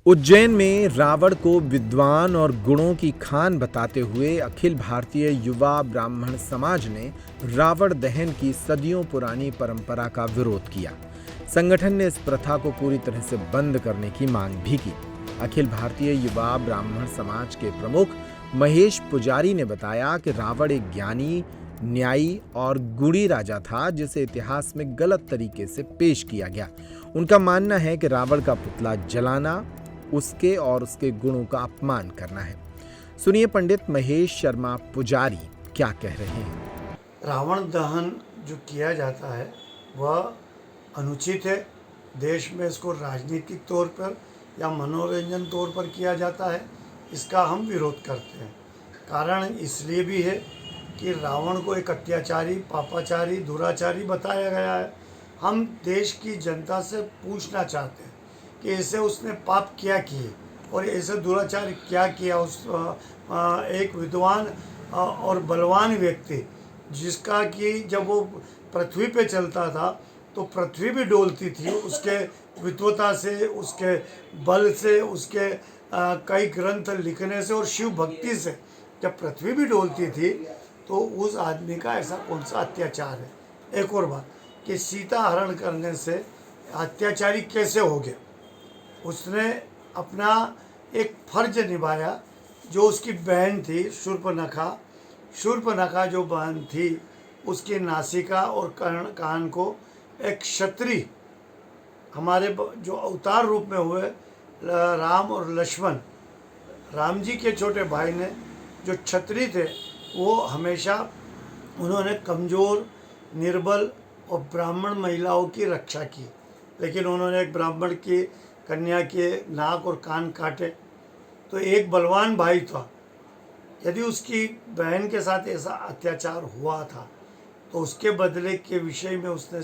उज्जैन में रावण को विद्वान और गुणों की खान बताते हुए अखिल भारतीय युवा ब्राह्मण समाज ने रावण दहन की सदियों पुरानी परंपरा का विरोध किया। संगठन ने इस प्रथा को पूरी तरह से बंद करने की मांग भी की। अखिल भारतीय युवा ब्राह्मण समाज के प्रमुख महेश पुजारी ने बताया कि रावण एक ज्ञानी, न्यायी और गुणी राजा था जिसे इतिहास में गलत तरीके से पेश किया गया। उनका मानना है कि रावण का पुतला जलाना उसके और उसके गुणों का अपमान करना है। सुनिए पंडित महेश शर्मा पुजारी क्या कह रहे हैं। रावण दहन जो किया जाता है वह अनुचित है। देश में इसको राजनीतिक तौर पर या मनोरंजन तौर पर किया जाता है, इसका हम विरोध करते हैं। कारण इसलिए भी है कि रावण को एक अत्याचारी, पापाचारी, दुराचारी बताया गया है। हम देश की जनता से पूछना चाहते हैं कि ऐसे उसने पाप क्या किए और ऐसे दुराचार क्या किया। एक विद्वान और बलवान व्यक्ति जिसका कि जब वो पृथ्वी पे चलता था तो पृथ्वी भी डोलती थी उसके विद्वता से, उसके बल से, उसके कई ग्रंथ लिखने से और शिव भक्ति से जब पृथ्वी भी डोलती थी तो उस आदमी का ऐसा कौन सा अत्याचार है। एक और बात कि सीता हरण करने से अत्याचारी कैसे हो गया। उसने अपना एक फर्ज निभाया। जो उसकी बहन थी शूर्पणखा जो बहन थी उसकी नासिका और कान को एक क्षत्रिय, हमारे जो अवतार रूप में हुए राम और लक्ष्मण, राम जी के छोटे भाई ने जो क्षत्रिय थे वो हमेशा उन्होंने कमज़ोर, निर्बल और ब्राह्मण महिलाओं की रक्षा की। लेकिन उन्होंने एक ब्राह्मण की कन्या के नाक और कान काटे। तो एक बलवान भाई था, यदि उसकी बहन के साथ ऐसा अत्याचार हुआ था तो उसके बदले के विषय में उसने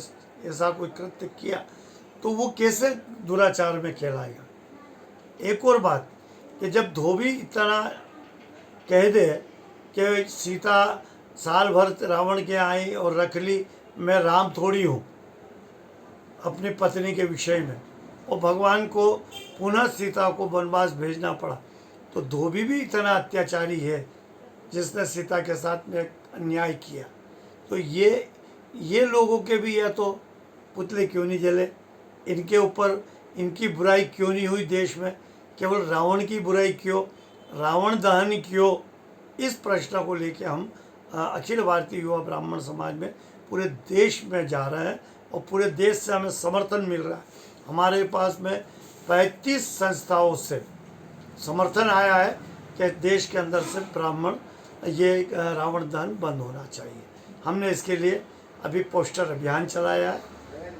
ऐसा कोई कृत्य किया तो वो कैसे दुराचार में कहलाएगा। एक और बात कि जब धोबी इतना कह दे कि सीता साल भर रावण के आई और रख ली, मैं राम थोड़ी हूँ अपनी पत्नी के विषय में, और भगवान को पुनः सीता को वनवास भेजना पड़ा, तो धोबी भी इतना अत्याचारी है जिसने सीता के साथ में अन्याय किया। तो ये लोगों के भी या तो पुतले क्यों नहीं जले, इनके ऊपर इनकी बुराई क्यों नहीं हुई देश में, केवल रावण की बुराई क्यों, रावण दहन क्यों। इस प्रश्न को लेकर हम अखिल भारतीय युवा ब्राह्मण समाज में पूरे देश में जा रहे हैं और पूरे देश से हमें समर्थन मिल रहा है। हमारे पास में 35 संस्थाओं से समर्थन आया है कि देश के अंदर से ब्राह्मण ये रावण दहन बंद होना चाहिए। हमने इसके लिए अभी पोस्टर अभियान चलाया है।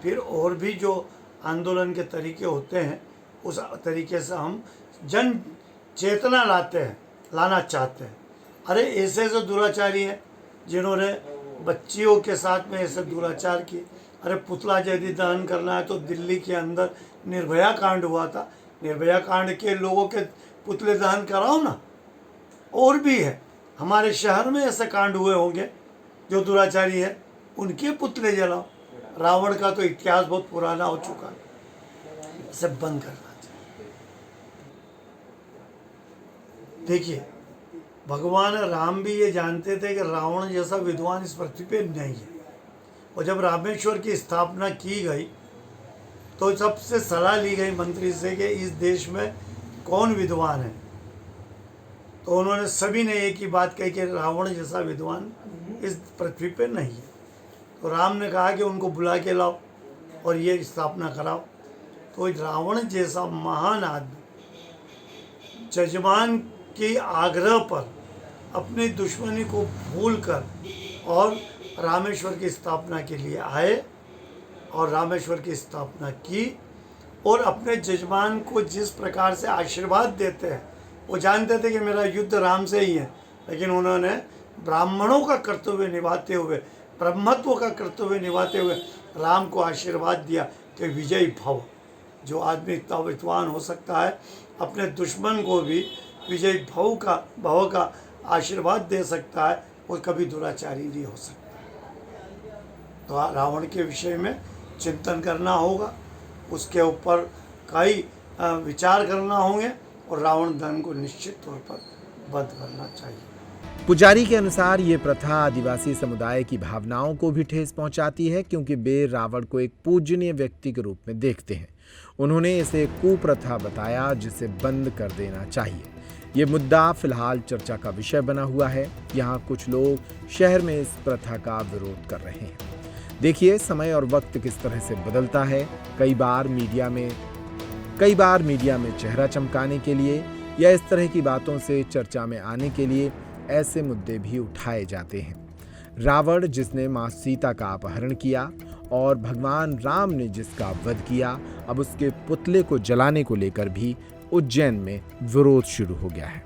फिर और भी जो आंदोलन के तरीके होते हैं उस तरीके से हम जन चेतना लाना चाहते हैं। अरे ऐसे ऐसे दुराचारी हैं जिन्होंने बच्चियों के साथ में ऐसे दुराचार किए। अरे पुतला यदि दहन करना है तो दिल्ली के अंदर निर्भया कांड हुआ था, निर्भया कांड के लोगों के पुतले दहन कराओ ना। और भी है, हमारे शहर में ऐसे कांड हुए होंगे जो दुराचारी है, उनके पुतले जलाओ। रावण का तो इतिहास बहुत पुराना हो चुका है, इसे बंद करना चाहिए। देखिए, भगवान राम भी ये जानते थे कि रावण जैसा विद्वान इस पृथ्वी पे नहीं है। और जब रामेश्वर की स्थापना की गई तो सबसे सलाह ली गई मंत्री से कि इस देश में कौन विद्वान है, तो उन्होंने सभी ने एक ही बात कही कि रावण जैसा विद्वान इस पृथ्वी पे नहीं है। तो राम ने कहा कि उनको बुला के लाओ और ये स्थापना कराओ। तो रावण जैसा महान आदमी जजमान के आग्रह पर अपनी दुश्मनी को भूलकर और रामेश्वर की स्थापना के लिए आए और रामेश्वर की स्थापना की। और अपने जजमान को जिस प्रकार से आशीर्वाद देते हैं, वो जानते थे कि मेरा युद्ध राम से ही है, लेकिन उन्होंने ब्राह्मणों का कर्तव्य निभाते हुए, ब्रह्मत्व का कर्तव्य निभाते हुए राम को आशीर्वाद दिया कि विजयी भव। जो आदमी इतना विद्वान हो सकता है अपने दुश्मन को भी विजयी भव का आशीर्वाद दे सकता है, वो कभी दुराचारी नहीं हो सकता। तो रावण के विषय में चिंतन करना होगा, उसके ऊपर कई विचार करना होंगे और रावण दहन को निश्चित तौर पर बंद करना चाहिए। पुजारी के अनुसार ये प्रथा आदिवासी समुदाय की भावनाओं को भी ठेस पहुंचाती है, क्योंकि वे रावण को एक पूजनीय व्यक्ति के रूप में देखते हैं। उन्होंने इसे कुप्रथा बताया जिसे बंद कर देना चाहिए। ये मुद्दा फिलहाल चर्चा का विषय बना हुआ है। यहाँ कुछ लोग शहर में इस प्रथा का विरोध कर रहे हैं। देखिए समय और वक्त किस तरह से बदलता है। कई बार मीडिया में चेहरा चमकाने के लिए या इस तरह की बातों से चर्चा में आने के लिए ऐसे मुद्दे भी उठाए जाते हैं। रावण जिसने मां सीता का अपहरण किया और भगवान राम ने जिसका वध किया, अब उसके पुतले को जलाने को लेकर भी उज्जैन में विरोध शुरू हो गया है।